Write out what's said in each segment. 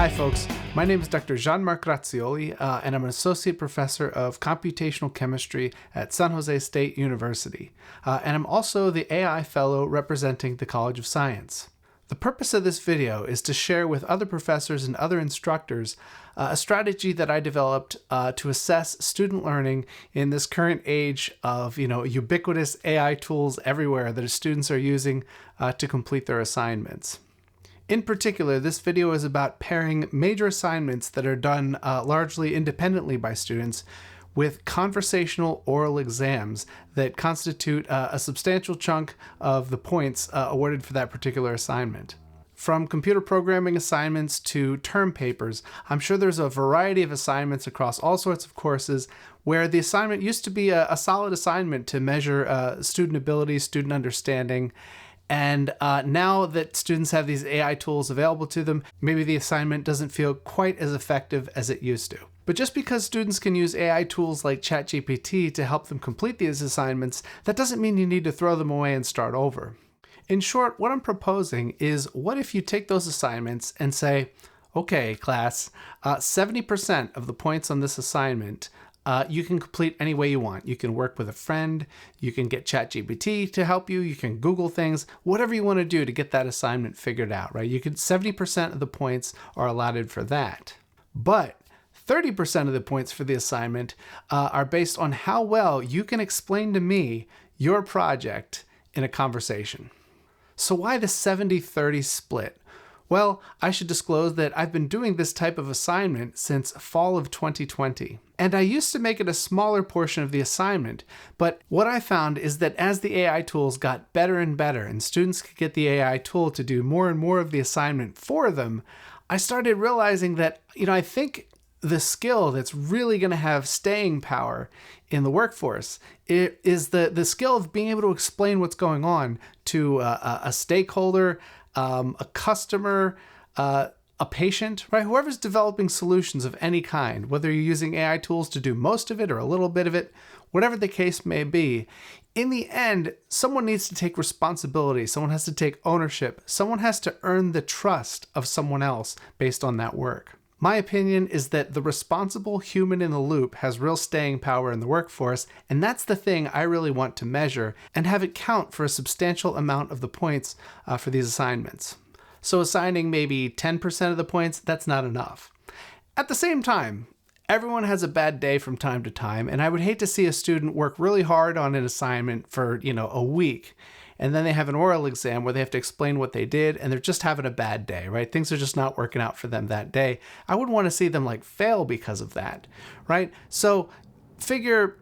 Hi folks, my name is Dr. Jean-Marc Grazioli, and I'm an Associate Professor of Computational Chemistry at San Jose State University. And I'm also the AI Fellow representing the College of Science. The purpose of this video is to share with other professors and other instructors a strategy that I developed to assess student learning in this current age of ubiquitous AI tools everywhere that students are using to complete their assignments. In particular, this video is about pairing major assignments that are done largely independently by students with conversational oral exams that constitute a substantial chunk of the points awarded for that particular assignment. From computer programming assignments to term papers, I'm sure there's a variety of assignments across all sorts of courses where the assignment used to be a solid assignment to measure student ability, student understanding. And now that students have these AI tools available to them, maybe the assignment doesn't feel quite as effective as it used to. But just because students can use AI tools like ChatGPT to help them complete these assignments, that doesn't mean you need to throw them away and start over. In short, what I'm proposing is, what if you take those assignments and say, okay, class, 70% of the points on this assignment you can complete any way you want. You can work with a friend, you can get ChatGPT to help you, you can Google things, whatever you want to do to get that assignment figured out, right? 70% of the points are allotted for that. But 30% of the points for the assignment are based on how well you can explain to me your project in a conversation. So why the 70-30 split? Well, I should disclose that I've been doing this type of assignment since fall of 2020. And I used to make it a smaller portion of the assignment, but what I found is that as the AI tools got better and better and students could get the AI tool to do more and more of the assignment for them, I started realizing that, I think the skill that's really going to have staying power in the workforce is the skill of being able to explain what's going on to a stakeholder, a customer, a patient, right? Whoever's developing solutions of any kind, whether you're using AI tools to do most of it or a little bit of it, whatever the case may be, in the end, someone needs to take responsibility. Someone has to take ownership. Someone has to earn the trust of someone else based on that work. My opinion is that the responsible human in the loop has real staying power in the workforce, and that's the thing I really want to measure and have it count for a substantial amount of the points for these assignments. So assigning maybe 10% of the points, that's not enough. At the same time, everyone has a bad day from time to time, and I would hate to see a student work really hard on an assignment for, a week, and then they have an oral exam where they have to explain what they did, and they're just having a bad day, right? Things are just not working out for them that day. I wouldn't want to see them fail because of that, right? So figure,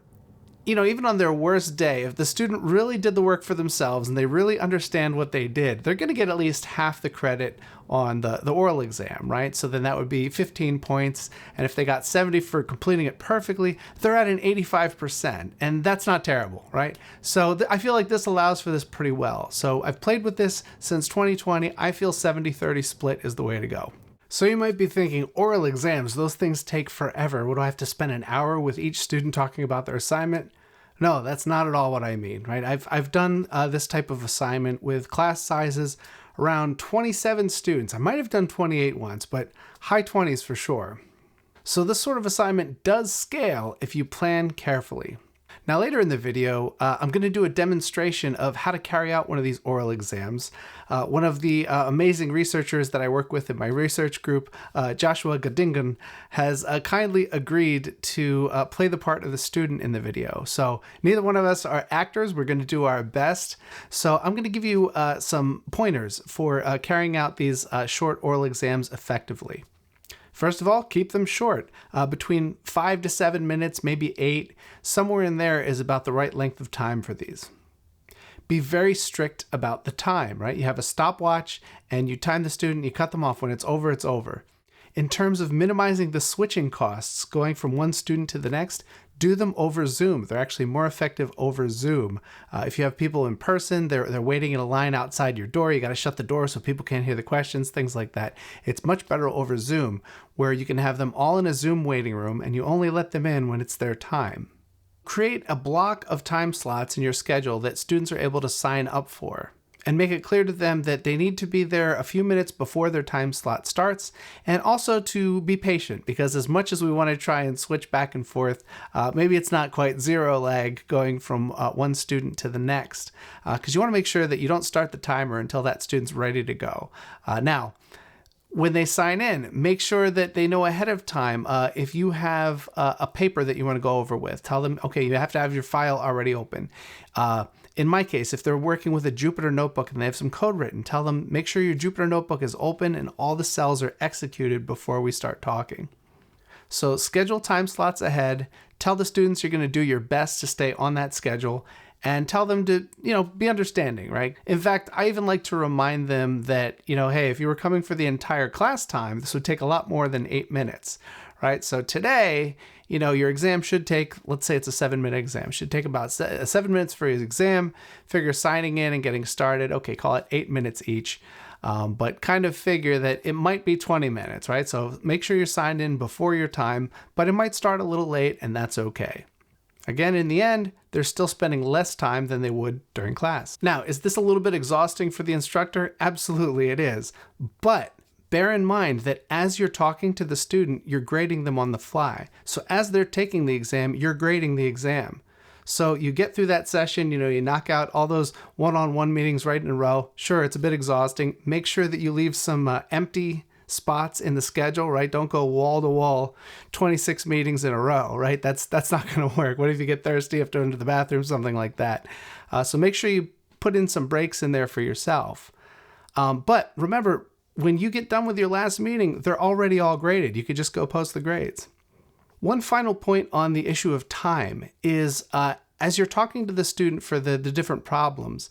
even on their worst day, if the student really did the work for themselves and they really understand what they did, they're going to get at least half the credit on the oral exam, right? So then that would be 15 points. And if they got 70 for completing it perfectly, they're at an 85%. And that's not terrible, right? So I feel like this allows for this pretty well. So I've played with this since 2020. I feel 70-30 split is the way to go. So you might be thinking, oral exams, those things take forever. Would I have to spend an hour with each student talking about their assignment? No, that's not at all what I mean, right? I've done this type of assignment with class sizes around 27 students. I might have done 28 once, but high 20s for sure. So this sort of assignment does scale if you plan carefully. Now later in the video, I'm going to do a demonstration of how to carry out one of these oral exams. One of the amazing researchers that I work with in my research group, Joshua Gadingan, has kindly agreed to play the part of the student in the video. So neither one of us are actors. We're going to do our best. So I'm going to give you some pointers for carrying out these short oral exams effectively. First of all, keep them short, between 5 to 7 minutes, maybe 8. Somewhere in there is about the right length of time for these. Be very strict about the time, right? You have a stopwatch and you time the student, you cut them off. When it's over, it's over. In terms of minimizing the switching costs, going from one student to the next, do them over Zoom. They're actually more effective over Zoom. If you have people in person, they're waiting in a line outside your door. You got to shut the door so people can't hear the questions, things like that. It's much better over Zoom, where you can have them all in a Zoom waiting room and you only let them in when it's their time. Create a block of time slots in your schedule that students are able to sign up for. and make it clear to them that they need to be there a few minutes before their time slot starts, and also to be patient, because as much as we want to try and switch back and forth, maybe it's not quite zero lag going from one student to the next, because you want to make sure that you don't start the timer until that student's ready to go. Now, when they sign in, make sure that they know ahead of time. If you have a paper that you want to go over with, tell them, okay, you have to have your file already open. In my case, if they're working with a Jupyter notebook and they have some code written, tell them, make sure your Jupyter notebook is open and all the cells are executed before we start talking. So schedule time slots ahead. Tell the students you're going to do your best to stay on that schedule, and tell them to, be understanding, right? In fact, I even like to remind them that, hey, if you were coming for the entire class time, this would take a lot more than 8 minutes, right? So today, your exam should take, let's say it's a 7-minute exam, should take about 7 minutes for your exam. Figure signing in and getting started, okay, call it 8 minutes each. But kind of figure that it might be 20 minutes, right? So make sure you're signed in before your time, but it might start a little late, and that's okay. Again, in the end, they're still spending less time than they would during class. Now, is this a little bit exhausting for the instructor? Absolutely it is. But bear in mind that as you're talking to the student, you're grading them on the fly. So as they're taking the exam, you're grading the exam. So you get through that session, you knock out all those one-on-one meetings right in a row. Sure, it's a bit exhausting. Make sure that you leave some empty spots in the schedule, right? Don't go wall to wall 26 meetings in a row, right? That's not going to work. What if you get thirsty, have to go into the bathroom, something like that? So make sure you put in some breaks in there for yourself. But remember, when you get done with your last meeting, they're already all graded. You could just go post the grades. One final point on the issue of time is as you're talking to the student for the different problems,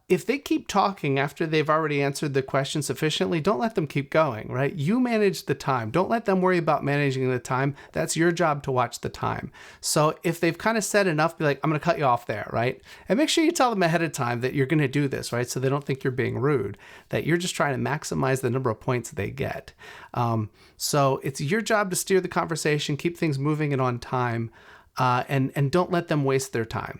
if they keep talking after they've already answered the question sufficiently, don't let them keep going, right? You manage the time. Don't let them worry about managing the time. That's your job to watch the time. So if they've kind of said enough, be like, I'm going to cut you off there, right? And make sure you tell them ahead of time that you're going to do this, right? So they don't think you're being rude, that you're just trying to maximize the number of points they get. So it's your job to steer the conversation, keep things moving and on time, and don't let them waste their time.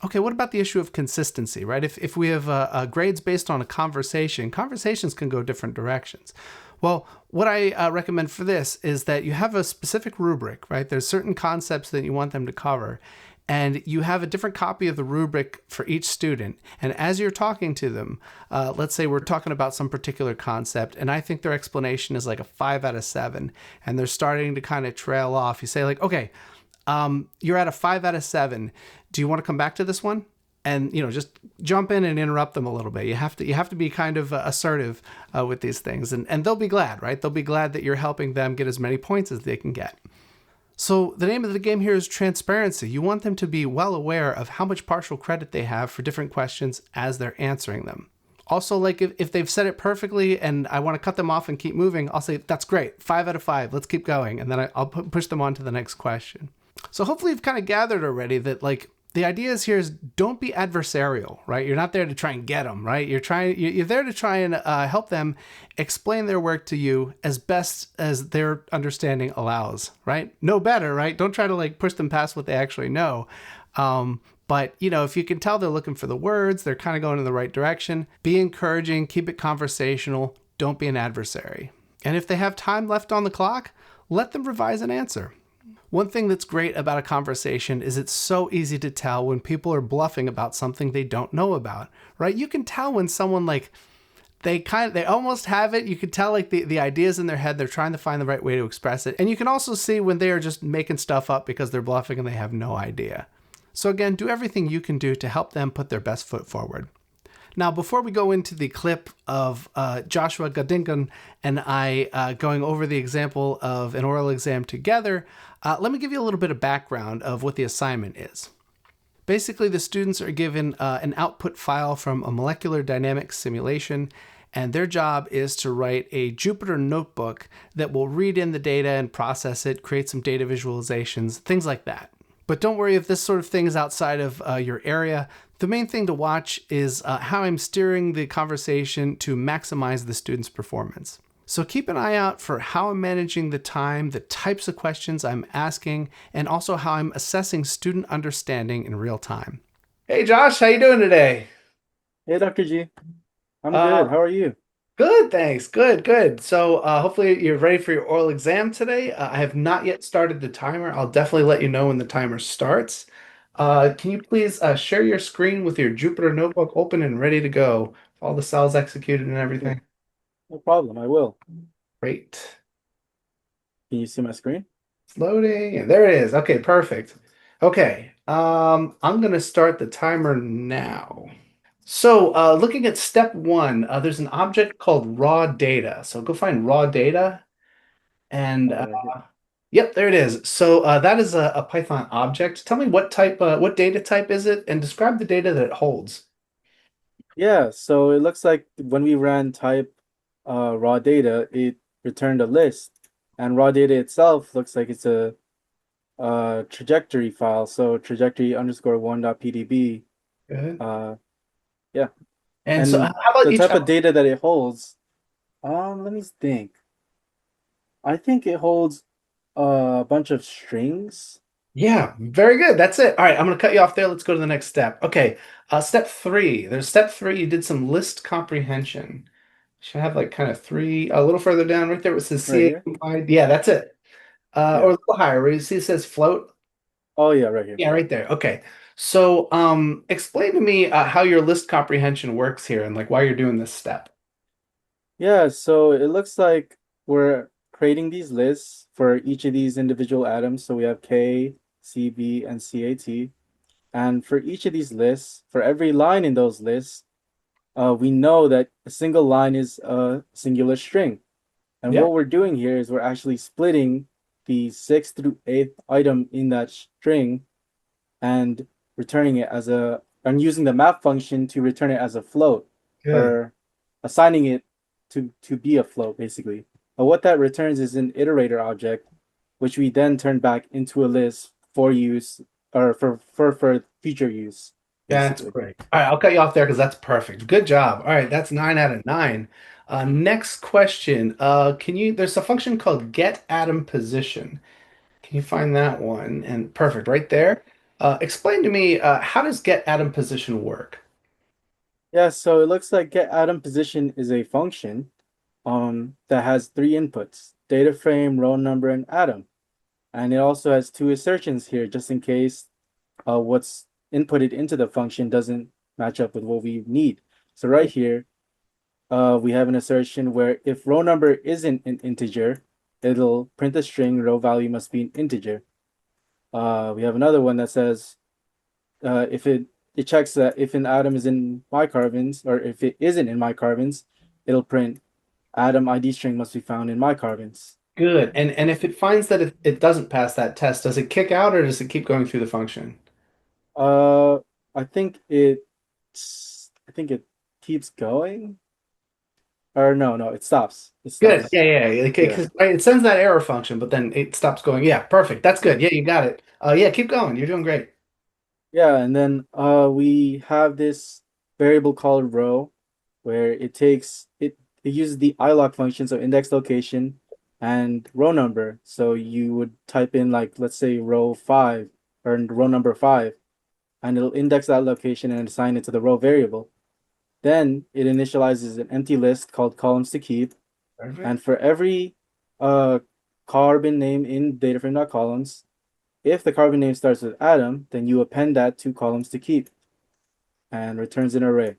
Okay, what about the issue of consistency, right? If we have grades based on a conversation, conversations can go different directions. Well, what I recommend for this is that you have a specific rubric, right? There's certain concepts that you want them to cover, and you have a different copy of the rubric for each student. And as you're talking to them, let's say we're talking about some particular concept, and I think their explanation is like a 5 out of 7, and they're starting to kind of trail off. You say like, okay, you're at a 5 out of 7. Do you want to come back to this one? And, just jump in and interrupt them a little bit. You have to be kind of assertive with these things, and they'll be glad, right? They'll be glad that you're helping them get as many points as they can get. So the name of the game here is transparency. You want them to be well aware of how much partial credit they have for different questions as they're answering them. Also, like if they've said it perfectly and I want to cut them off and keep moving, I'll say, that's great, 5 out of 5, let's keep going. And then I'll push them on to the next question. So hopefully you've kind of gathered already that the idea is here is don't be adversarial, right? You're not there to try and get them, right? You're there to try and help them explain their work to you as best as their understanding allows, right? No better, right? Don't try to push them past what they actually know. But, if you can tell they're looking for the words, they're kind of going in the right direction, be encouraging, keep it conversational, don't be an adversary. And if they have time left on the clock, let them revise an answer. One thing that's great about a conversation is it's so easy to tell when people are bluffing about something they don't know about, right? You can tell when someone they almost have it. You can tell the ideas in their head, they're trying to find the right way to express it. And you can also see when they are just making stuff up because they're bluffing and they have no idea. So again, do everything you can do to help them put their best foot forward. Now, before we go into the clip of Joshua Gadingan and I going over the example of an oral exam together, let me give you a little bit of background of what the assignment is. Basically, the students are given an output file from a molecular dynamics simulation, and their job is to write a Jupyter notebook that will read in the data and process it, create some data visualizations, things like that. But don't worry if this sort of thing is outside of your area. The main thing to watch is how I'm steering the conversation to maximize the student's performance. So keep an eye out for how I'm managing the time, the types of questions I'm asking, and also how I'm assessing student understanding in real time. Hey Josh, how you doing today? Hey, Dr. G. I'm good. Uh, How are you? Good, thanks. Good, good. So, hopefully you're ready for your oral exam today. I have not yet started the timer. I'll definitely let you know when the timer starts. Can you please share your screen with your Jupyter notebook open and ready to go? All the cells executed and Yeah, everything. no problem. I will. Great. Can you see my screen? It's loading, and there it is. Okay, perfect. Okay, I'm gonna start the timer now. So, looking at step one, there's an object called raw data. So go find raw data, and Right here. yep, there it is. So that is a Python object. Tell me what data type is it, and describe the data that it holds. Yeah, so it looks like when we ran type raw data, it returned a list. And raw data itself looks like it's a trajectory file. So trajectory underscore one.pdb. Good. Uh, yeah. And so, And how about the each? type of data that it holds, let me think. I think it holds a bunch of strings. Yeah, very good. That's it. All right, I'm going to cut you off there. Let's go to the next step. Okay, step three. There's step three. You did some list comprehension. Should have like kind of three a little further down right there. It says Right CA here. combined. Yeah, that's it. Or Yeah. a little higher where you see it says float. Oh, yeah, right here. Yeah, right there. Okay. So, explain to me how your list comprehension works here and like why you're doing this step. Yeah, so it looks like we're creating these lists for each of these individual atoms. So we have K, CB, and CAT. And for each of these lists, for every line in those lists, we know that a single line is a singular string. And Yep. what we're doing here is we're actually splitting the sixth through eighth item in that string and returning it as a and using the map function to return it as a float Good. or assigning it to be a float basically. But what that returns is an iterator object, which we then turn back into a list for use or for future use, That's basically. great. All right, I'll cut you off there because that's perfect. Good job. All right, that's 9 out of 9. Next question. There's a function called get atom position. Can you find that one? And perfect, right there. Explain to me, how does get atom position work? Yeah, so it looks like get atom position is a function that has three inputs: data frame, row number, and atom. And it also has two assertions here just in case what's inputted into the function doesn't match up with what we need. So right Great. here, we have an assertion where if row number isn't an integer, it'll print a string, row value must be an integer. We have another one that says if it checks that if an atom is in my carbons or if it isn't in my carbons, it'll print atom ID string must be found in my carbons. Good. And if it finds that it doesn't pass that test, does it kick out or does it keep going through the function? Uh, I think it keeps going. Or no, it stops. It Good. stops. Yeah, yeah, yeah. Yeah. It sends that error function, but then it stops going. Yeah, perfect. That's good. Yeah, you got it. Yeah, keep going. You're doing great. Yeah, and then we have this variable called row where it uses the iloc function, so index location and row number. So you would type in like let's say row 5 or row number 5 and it'll index that location and assign it to the row variable. Then it initializes an empty list called columns to keep. Perfect. And for every uh, carbon name in dataframe.columns, if the carbon name starts with atom, then you append that to columns to keep and returns an array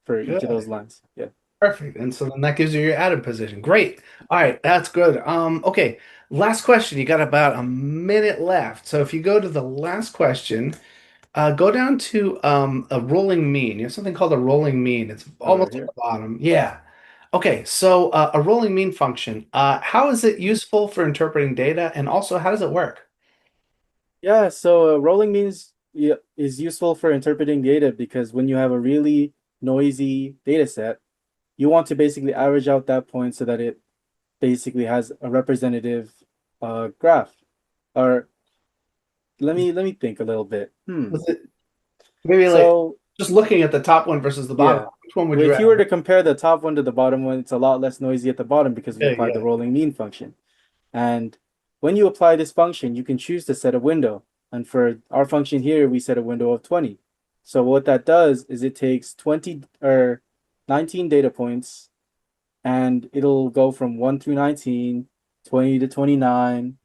for each of those Good. lines. Yeah. Perfect. And so then that gives you your atom position. Great. All right, that's good. Okay. Last question. You got about a minute left. So if you go to the last question, go down to a rolling mean. You have something called a rolling mean. It's Right almost at here. the bottom. Yeah. Okay, so a rolling mean function. How is it useful for interpreting data, and also how does it work? Yeah, so rolling means yeah, is useful for interpreting data because when you have a really noisy data set, you want to basically average out that point so that it basically has a representative graph. Or let me think a little bit. Was it maybe like So just looking at the top one versus the bottom? yeah, Which one would well, you if you were rather? to compare the top one to the bottom one, it's a lot less noisy at the bottom because we Yeah, applied the yeah. rolling mean function. And when you apply this function, you can choose to set a window. And for our function here, we set a window of 20. So what that does is it takes 20 or 19 data points and it'll go from 1 through 19, 20 to 29.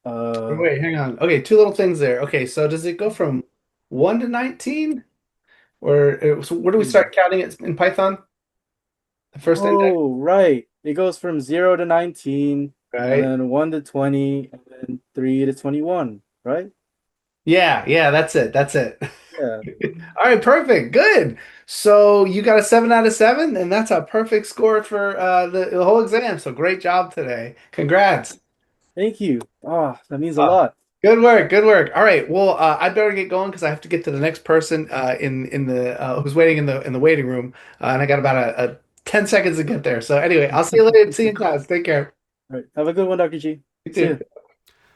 Wait, hang on. Okay, two little things there. Okay, so does it go from 1 to 19? Or so where do we Hmm. start counting it in Python? The first index, Oh, right. It goes from 0 to 19, and right? then 1 to 20, and then 3 to 21, right? Yeah, yeah, that's it. That's it. Yeah. All right, perfect. Good. So you got a 7 out of 7, and that's a perfect score for the whole exam. So great job today. Congrats. Thank you. Ah, that means a Uh, lot. Good work. Good work. All right. Well, I better get going because I have to get to the next person in the who's waiting in the waiting room, and I got about a 10 seconds to get there. So anyway, I'll see you later. See you in class. Take care. All right. Have a good one, Dr. G. You See too. ya.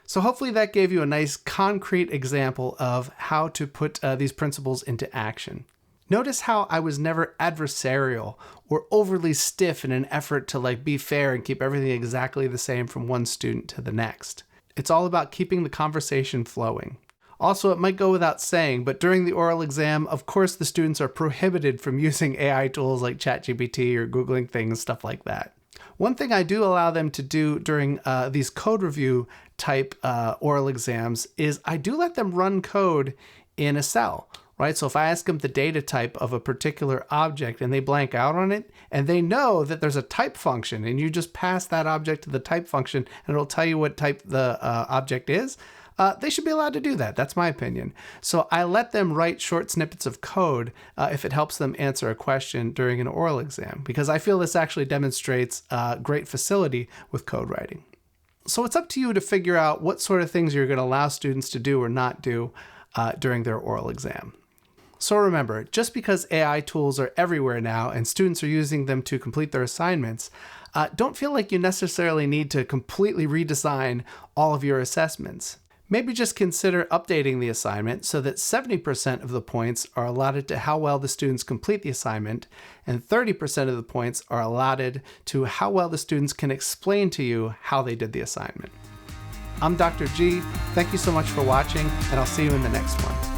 So hopefully that gave you a nice concrete example of how to put these principles into action. Notice how I was never adversarial or overly stiff in an effort to be fair and keep everything exactly the same from one student to the next. It's all about keeping the conversation flowing. Also, it might go without saying, but during the oral exam, of course, the students are prohibited from using AI tools like ChatGPT or Googling things, stuff like that. One thing I do allow them to do during these code review type oral exams is I do let them run code in a cell, right? So if I ask them the data type of a particular object and they blank out on it, and they know that there's a type function, and you just pass that object to the type function and it'll tell you what type the object is, they should be allowed to do that. That's my opinion. So I let them write short snippets of code if it helps them answer a question during an oral exam, because I feel this actually demonstrates great facility with code writing. So it's up to you to figure out what sort of things you're going to allow students to do or not do during their oral exam. So remember, just because AI tools are everywhere now and students are using them to complete their assignments, don't feel like you necessarily need to completely redesign all of your assessments. Maybe just consider updating the assignment so that 70% of the points are allotted to how well the students complete the assignment, and 30% of the points are allotted to how well the students can explain to you how they did the assignment. I'm Dr. G. Thank you so much for watching, and I'll see you in the next one.